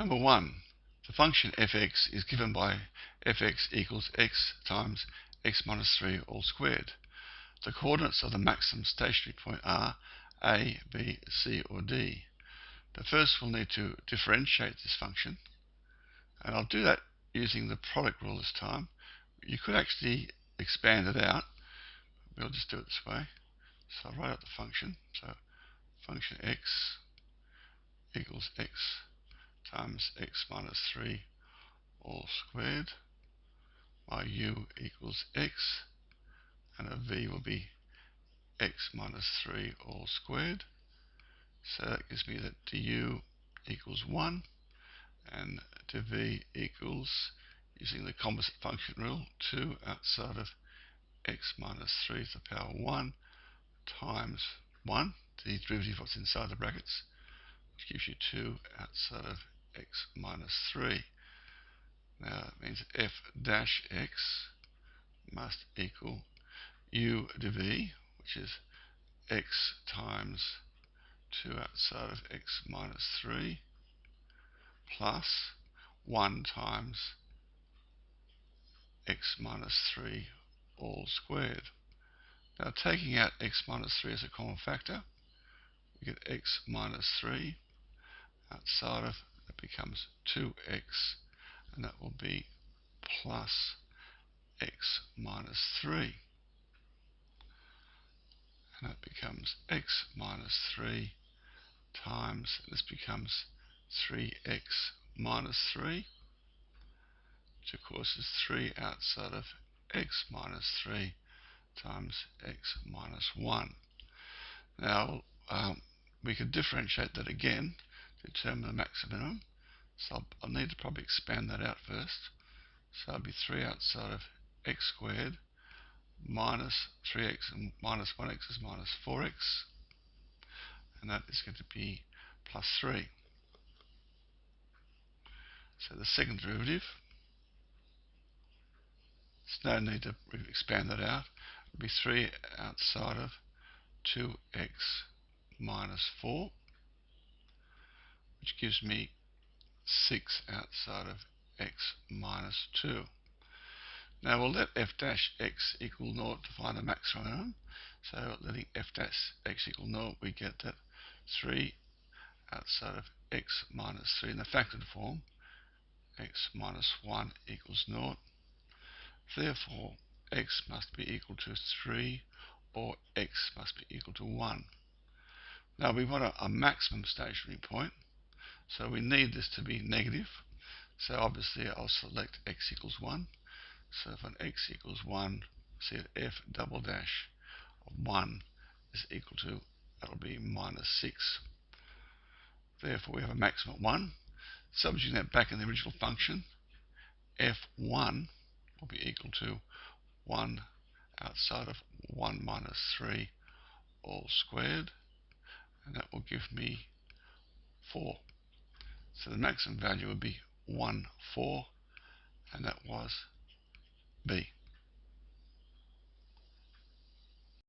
Number 1. The function fx is given by fx equals x times x minus 3 all squared. The coordinates of the maximum stationary point are a, b, c, or d. But first we'll need to differentiate this function, and I'll do that using the product rule this time. You could actually expand it out. We'll just do it this way. So I'll write out the function. So function x equals x times x minus 3 all squared. My u equals x, and a v will be x minus 3 all squared. So that gives me that du equals 1, and dv equals, using the composite function rule, 2 outside of x minus 3 to the power 1 times 1, the derivative of what's inside the brackets, which gives you 2 outside of x minus 3. Now that means that f dash x must equal u dv, which is x times 2 outside of x minus 3 plus 1 times x minus 3 all squared. Now taking out x minus 3 as a common factor, we get x minus 3 outside of, that becomes 2x, and that will be plus x minus 3. And that becomes x minus 3 times, this becomes 3x minus 3, which of course is 3 outside of x minus 3 times x minus 1. Now we could differentiate that again to determine the maximum. So I'll need to probably expand that out first. So it'll be 3 outside of x squared minus 3x, and minus 1x is minus 4x, and that is going to be plus 3. So the second derivative, there's no need to expand that out. It'll be 3 outside of 2x minus 4, which gives me 6 outside of x minus 2. Now we'll let f dash x equal 0 to find the maximum. So letting f dash x equal 0, we get that 3 outside of x minus 3 in the factored form, x minus 1 equals 0. Therefore, x must be equal to 3, or x must be equal to 1. Now we want a maximum stationary point, so we need this to be negative. So obviously I'll select x equals 1. So if an x equals 1, see that f double dash of 1 is equal to, that'll be minus 6. Therefore we have a maximum of 1. Substituting that back in the original function, f1 will be equal to 1 outside of 1 minus 3 all squared, and that will give me 4. So the maximum value would be 1, 4, and that was B.